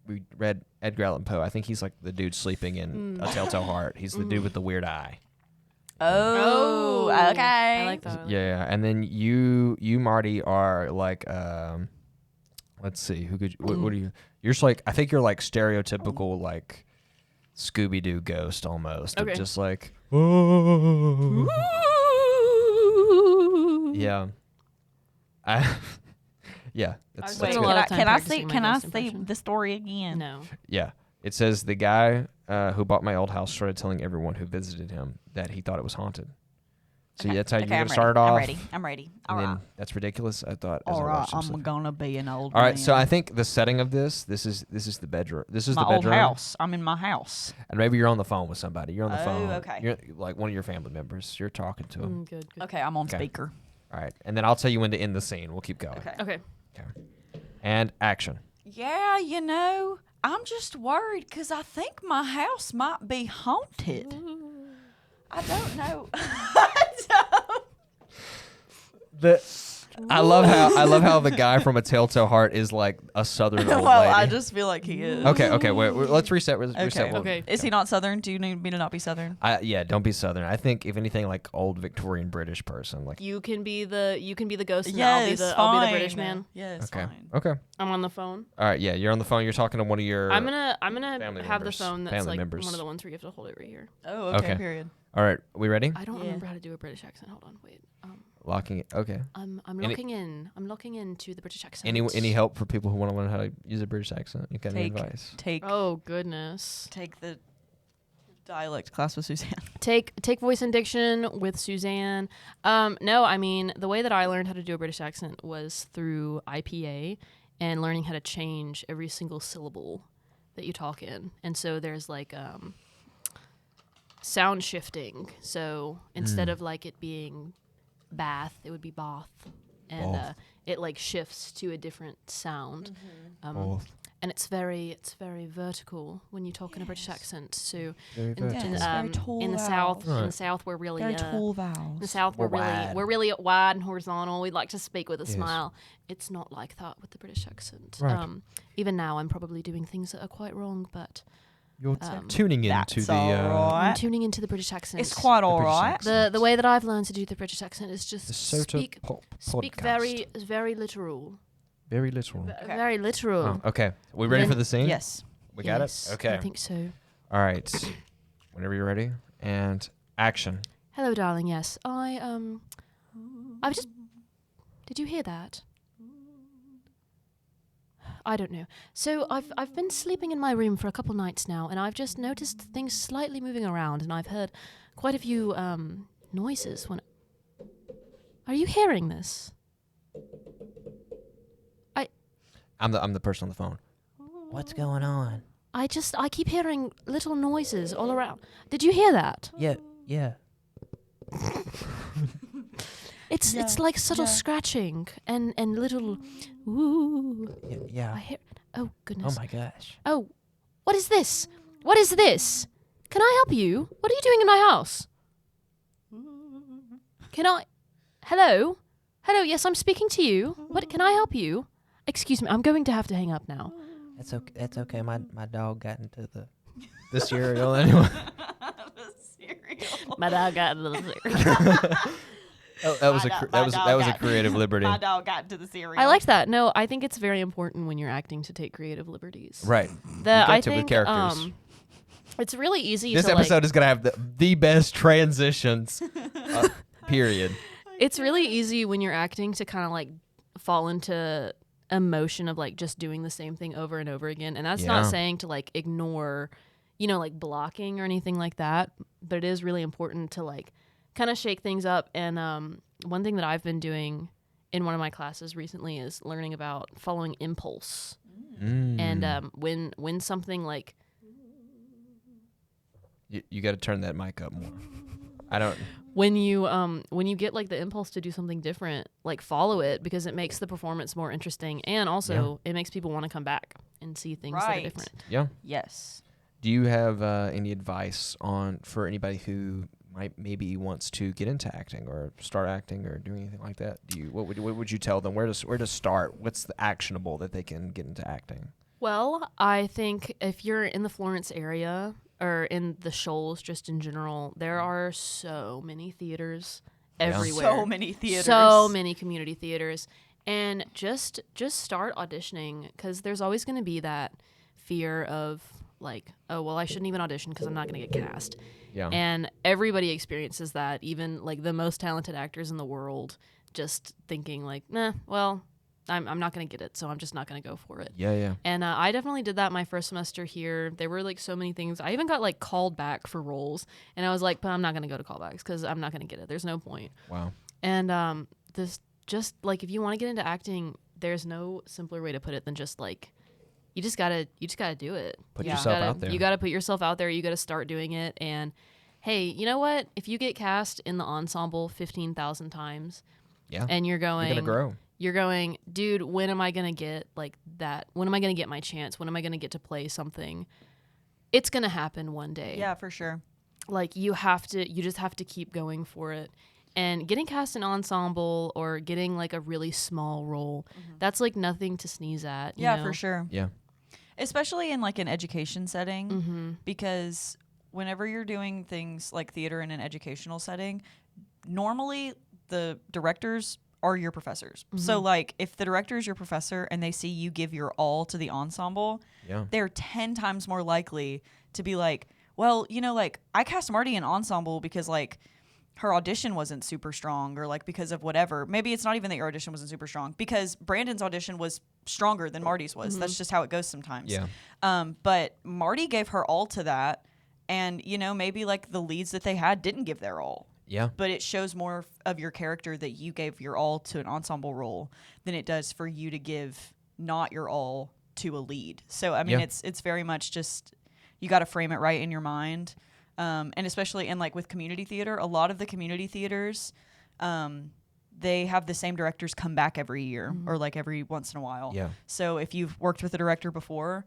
we read Edgar Allan Poe. I think he's like the dude sleeping in A Telltale Heart. He's the dude with the weird eye. Oh, okay. I like that. Yeah, and then you Marty are like let's see, who could what are you? You're just like, I think you're like stereotypical like Scooby Doo ghost almost. Okay. Just like yeah. Yeah, that's spending good. a lot of time Can I practicing see? my Can I ghost see impression. the story again? No. Yeah. It says the guy who bought my old house started telling everyone who visited him that he thought it was haunted. So that's how you're going to start off. I'm ready. And All then right. that's ridiculous. I thought. as I All right. watched him I'm sleep. gonna be an old. All right, man. so I think the setting of this is the bedroom. This is my the bedroom. old house. I'm in my house. And maybe you're on the phone with somebody. You're on the Oh, phone. okay. You're like one of your family members. You're talking to them. Good. Okay, I'm on Okay. speaker. All right, and then I'll tell you when to end the scene. We'll keep going. Okay. Okay. And action. Yeah, I'm just worried because I think my house might be haunted. I don't know. I love how the guy from A Telltale Heart is like a southern old Well, lady. I just feel like he is. Okay. Wait. Let's reset. Reset. Okay. We'll- Okay. Is he not Southern? Do you need me to not be Southern? Yeah. Don't be southern. I think if anything, like old Victorian British person. Like. You can be the ghost and Yes, I'll be the British man. Yes, Okay. fine. Okay. I'm on the phone. All right. Yeah. You're on the phone. You're talking to one of your. I'm gonna family have members. the phone that's Family like members. one of the ones where you have to hold it right here. Oh, okay. Okay. Period. All right. We ready? I don't Yeah. remember how to do a British accent. Hold on, wait. Locking it. Okay. I'm Any- locking in. I'm locking into the British accent. Any help for people who want to learn how to use a British accent? You got any Take advice? take Oh goodness. take the dialect class with Suzanne. Take voice and diction with Suzanne. No, I mean the way that I learned how to do a British accent was through IPA and learning how to change every single syllable that you talk in. And so there's like sound shifting. So instead of like it being bath, it would be bath, and Bath. it like shifts to a different sound. Both. And it's very vertical when you talk in a British accent. So Very in, vertical. in, Yes, very tall in the vowels. south, in the Right. south we're really Very tall in the vowels. south We're wide. we're really wide and horizontal. We like to speak with a Yes. smile. It's not like that with the British accent. Right. Even now, I'm probably doing things that are quite wrong, but You're tuning into That's the. all I'm right. tuning into the British accent. It's quite all British right. accent. The way that I've learned to do the British accent is just The SOTA speak Pop speak podcast. very literal. Very literal. Okay. Very literal. Oh, okay. We ready Then- for the scene? Yes. We got Yes, it? Okay. I think so. All right. Whenever you're ready. And action. Hello, darling. Yes, I just. Did you hear that? I don't know. So I've been sleeping in my room for a couple nights now, and I've just noticed things slightly moving around, and I've heard quite a few noises. When are you hearing this? I'm the person on the phone. What's going on? I keep hearing little noises all around. Did you hear that? Yeah. It's like subtle scratching and little ooh. Yeah. I hear. Oh Oh goodness. my gosh. Oh, what is this? What is this? Can I help you? What are you doing in my house? Can I? Hello? Hello, yes, I'm speaking to you. What, can I help you? Excuse me, I'm going to have to hang up now. That's okay. That's okay. My dog got into The cereal anyway. My dog got into the That was a creative liberty. My dog got into the cereal. I liked that. No, I think it's very important when you're acting to take creative liberties. Right. I to with think characters. it's really easy This to episode is gonna have the best transitions. Period. It's really easy when you're acting to kind of like fall into emotion of like just doing the same thing over and over again. And that's Yeah. not saying to like ignore, like blocking or anything like that. But it is really important to like kind of shake things up. And one thing that I've been doing in one of my classes recently is learning about following impulse. And when something like You got to turn that mic up more. I don't. When you get like the impulse to do something different, like follow it, because it makes the performance more interesting, and also it makes people want to come back and see things that are different. Yeah. Yes. Do you have any advice for anybody who maybe wants to get into acting or start acting or do anything like that? What would you tell them? Where to start? What's the actionable that they can get into acting? Well, I think if you're in the Florence area or in the Shoals, just in general, there are so many theaters everywhere. So many theaters. So many community theaters. And just start auditioning, because there's always going to be that fear of like, oh, well, I shouldn't even audition because I'm not going to get cast. Yeah. And everybody experiences that, even like the most talented actors in the world, just thinking like, nah, well, I'm not going to get it, so I'm just not going to go for it. Yeah. And I definitely did that my first semester here. There were like so many things. I even got like called back for roles, and I was like, but I'm not going to go to callbacks because I'm not going to get it. There's no point. Wow. And this just like, if you want to get into acting, there's no simpler way to put it than just like, you just gotta do it. Put yourself out there. You gotta put yourself out there. You gotta start doing it. And hey, you know what? If you get cast in the ensemble 15,000 times, and you're gonna grow. You're going, dude, when am I going to get like that? When am I going to get my chance? When am I going to get to play something? It's going to happen one day. Yeah, for sure. Like you just have to keep going for it. And getting cast in ensemble or getting like a really small role, that's like nothing to sneeze at. Yeah, you know? for sure. Yeah. Especially in like an education setting, because whenever you're doing things like theater in an educational setting, normally the directors are your professors. So like if the director is your professor and they see you give your all to the ensemble, they're 10 times more likely to be like, well, you know, like I cast Marty in ensemble because like her audition wasn't super strong, or like because of whatever. Maybe it's not even that your audition wasn't super strong, because Brandon's audition was stronger than Marty's was. That's just how it goes sometimes. Yeah. But Marty gave her all to that, and you know, maybe like the leads that they had didn't give their all. Yeah. But it shows more of your character that you gave your all to an ensemble role than it does for you to give not your all to a lead. So, I mean, it's very much just, you got to frame it right in your mind. And especially in like with community theater, a lot of the community theaters, they have the same directors come back every year or like every once in a while. Yeah. So if you've worked with a director before,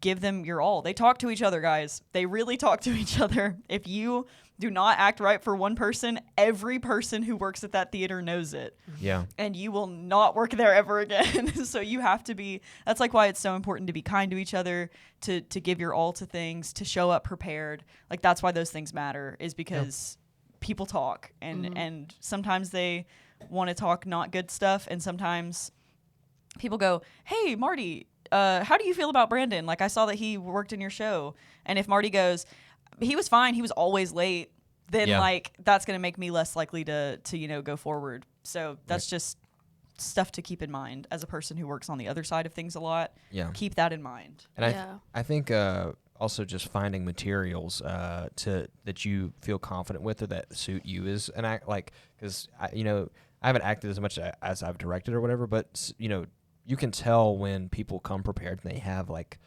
give them your all. They talk to each other, guys. They really talk to each other. If you do not act right for one person, every person who works at that theater knows it. Yeah. And you will not work there ever again. So you have to be, that's like why it's so important to be kind to each other, to give your all to things, to show up prepared. Like that's why those things matter, is because people talk and sometimes they want to talk not good stuff. And sometimes people go, hey, Marty, how do you feel about Brandon? Like I saw that he worked in your show. And if Marty goes, he was fine, he was always late, then like that's going to make me less likely to you know, go forward. So that's just stuff to keep in mind as a person who works on the other side of things a lot. Yeah. Keep that in mind. And I think also just finding materials that you feel confident with or that suit you as an act, like, because you know, I haven't acted as much as I've directed or whatever, but you know, you can tell when people come prepared and they have like,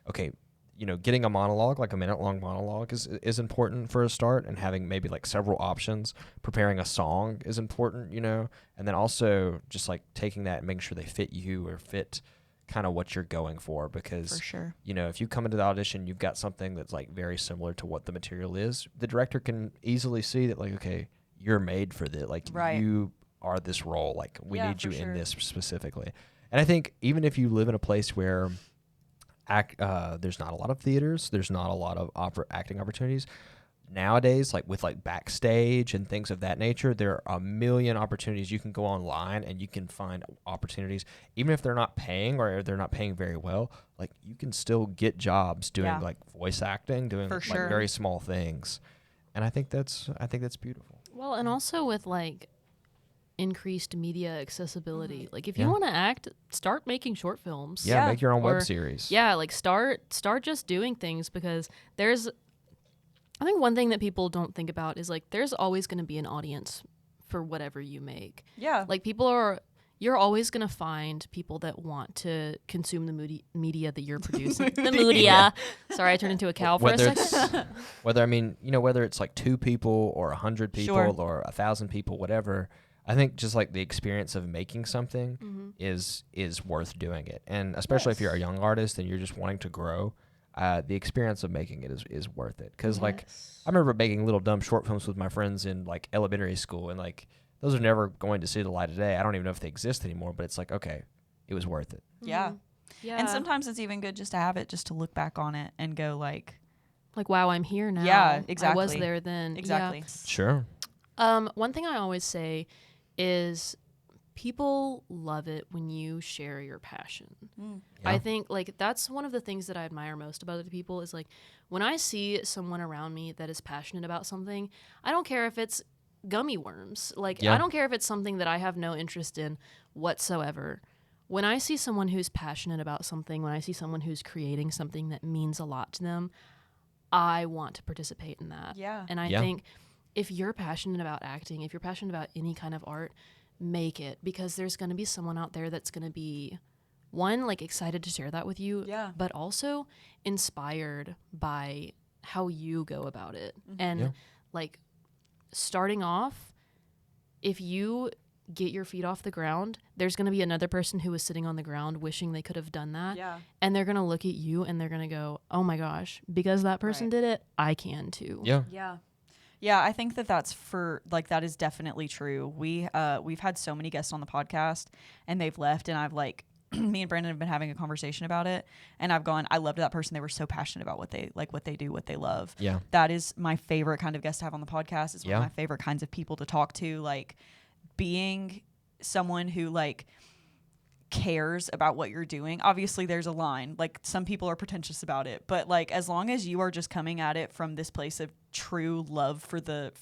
okay, you know, getting a monologue, like a minute-long monologue is important for a start, and having maybe like several options. Preparing a song is important, you know, and then also just like taking that and making sure they fit you or fit kind of what you're going for, because For sure. you know, if you come into the audition, you've got something that's like very similar to what the material is, the director can easily see that like, okay, you're made for this, like you are this role, like we need you in this specifically. And I think even if you live in a place where there's not a lot of theaters, there's not a lot of acting opportunities nowadays, like with like Backstage and things of that nature, there are a million opportunities. You can go online and you can find opportunities, even if they're not paying or they're not paying very well. Like you can still get jobs doing like voice acting, doing like very small things, and I think that's beautiful. Well, and also with like increased media accessibility. Like if you want to act, start making short films. Yeah, make your own web series. Yeah, like start just doing things, because I think one thing that people don't think about is like there's always going to be an audience for whatever you make. Yeah. Like people are, you're always going to find people that want to consume the media that you're producing. The media. Sorry, I turned into a cow for a second. Whether it's like 2 people or 100 people Sure. or 1,000 people, whatever, I think just like the experience of making something is worth doing it. And especially if you're a young artist and you're just wanting to grow, the experience of making it is worth it. Because like I remember making little dumb short films with my friends in like elementary school, and like those are never going to see the light of day. I don't even know if they exist anymore, but it's like, okay, it was worth it. Yeah. Yeah. And sometimes it's even good just to have it, just to look back on it and go like, wow, I'm here now. Yeah, exactly. I was there then. exactly. Yeah. Sure. One thing I always say is people love it when you share your passion. Mm. Yeah. I think like that's one of the things that I admire most about other people is like when I see someone around me that is passionate about something, I don't care if it's gummy worms. Like I don't care if it's something that I have no interest in whatsoever. When I see someone who's passionate about something, when I see someone who's creating something that means a lot to them, I want to participate in that. Yeah. And I think if you're passionate about acting, if you're passionate about any kind of art, make it, because there's going to be someone out there that's going to be one, like excited to share that with you, but also inspired by how you go about it. And like starting off, if you get your feet off the ground, there's going to be another person who is sitting on the ground wishing they could have done that. Yeah. And they're going to look at you and they're going to go, oh my gosh, because that person did it, I can too. Yeah. Yeah. Yeah, I think that is definitely true. We've had so many guests on the podcast and they've left, and I've like, me and Brandon have been having a conversation about it, and I've gone, I loved that person. They were so passionate about what they do, what they love. Yeah. That is my favorite kind of guest to have on the podcast. It's one of my favorite kinds of people to talk to, like being someone who like cares about what you're doing. Obviously there's a line, like some people are pretentious about it, but like as long as you are just coming at it from this place of true love for the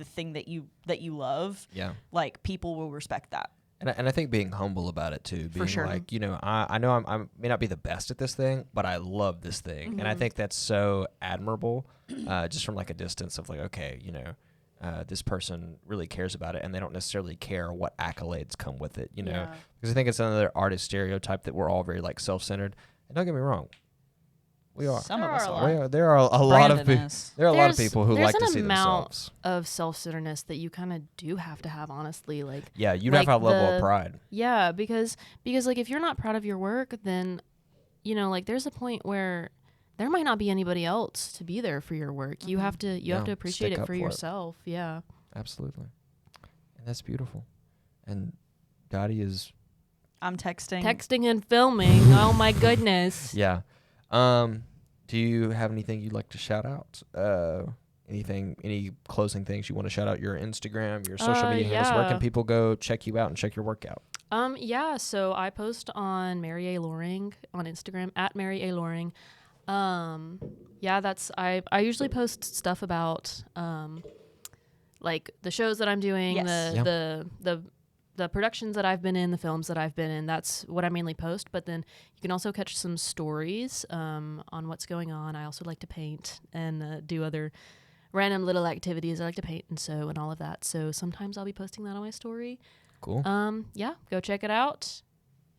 thing that you love, like people will respect that. And I think being humble about it too, being sure. like, I know I may not be the best at this thing, but I love this thing. And I think that's so admirable, just from like a distance of like, okay, this person really cares about it, and they don't necessarily care what accolades come with it, because I think it's another artist stereotype that we're all very like self-centered. And don't get me wrong, we are. Some of us are. There are a lot of people. There are a lot of There's- people who there's like to an see amount themselves. of self-centeredness that you kind of do have to have, honestly. Like, Yeah, you'd like have a level of pride. yeah, because like if you're not proud of your work, then like there's a point where there might not be anybody else to be there for your work. You have to appreciate Stick it up for for it. yourself. Yeah. Absolutely, and that's beautiful. And Dottie is I'm texting. Texting and filming. Oh my goodness. Yeah. Do you have anything you'd like to shout out? Any closing things you want to shout out? Your Instagram, your social media handles. Where can people go check you out and check your work out? Yeah, so I post on Mary A. Loring on Instagram, at Mary A. Loring. That's I usually post stuff about like the shows that I'm doing, the productions that I've been in, the films that I've been in. That's what I mainly post. But then you can also catch some stories on what's going on. I also like to paint and do other random little activities. I like to paint and sew and all of that. So sometimes I'll be posting that on my story. Cool. Go check it out.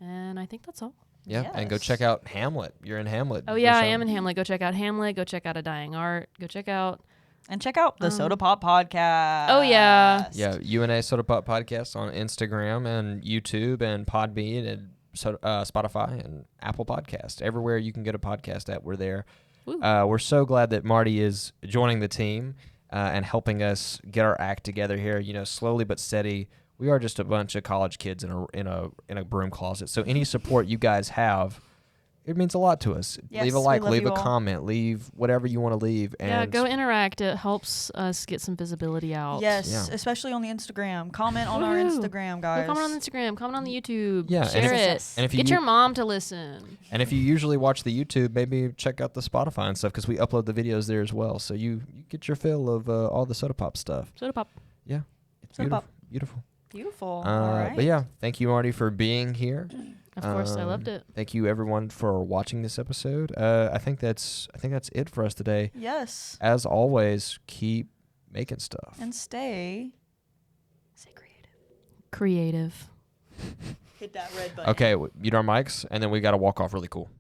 And I think that's all. Yeah, and go check out Hamlet. You're in Hamlet. Oh, yeah, I am in Hamlet. Go check out Hamlet. Go check out A Dying Art. Go check out... And check out the SOTA Pop podcast. Oh, yeah. Yeah, UNA SOTA Pop podcast on Instagram and YouTube and Podbean and Spotify and Apple Podcast. Everywhere you can get a podcast at, we're there. We're so glad that Marty is joining the team and helping us get our act together here. Slowly but steady. We are just a bunch of college kids in a broom closet. So any support you guys have, it means a lot to us. Yes, leave a like, we love leave you a all. comment, leave whatever you want to leave. And go interact. It helps us get some visibility out. Yes, especially on the Instagram. Comment on our Woohoo. Instagram, guys. Go comment on Instagram. Comment on the YouTube. Yeah, Share it. and if you Get your mom to listen. And if you usually watch the YouTube, maybe check out the Spotify and stuff, because we upload the videos there as well. So you get your fill of all the SOTA Pop stuff. SOTA Pop. Yeah, it's SOTA Pop. beautiful. Beautiful. All right. But yeah, thank you, Marty, for being here. Of course, I loved it. Thank you, everyone, for watching this episode. I think that's it for us today. Yes. As always, keep making stuff. And stay creative. Hit that red button. Okay, mute our mics, and then we got to walk off really cool.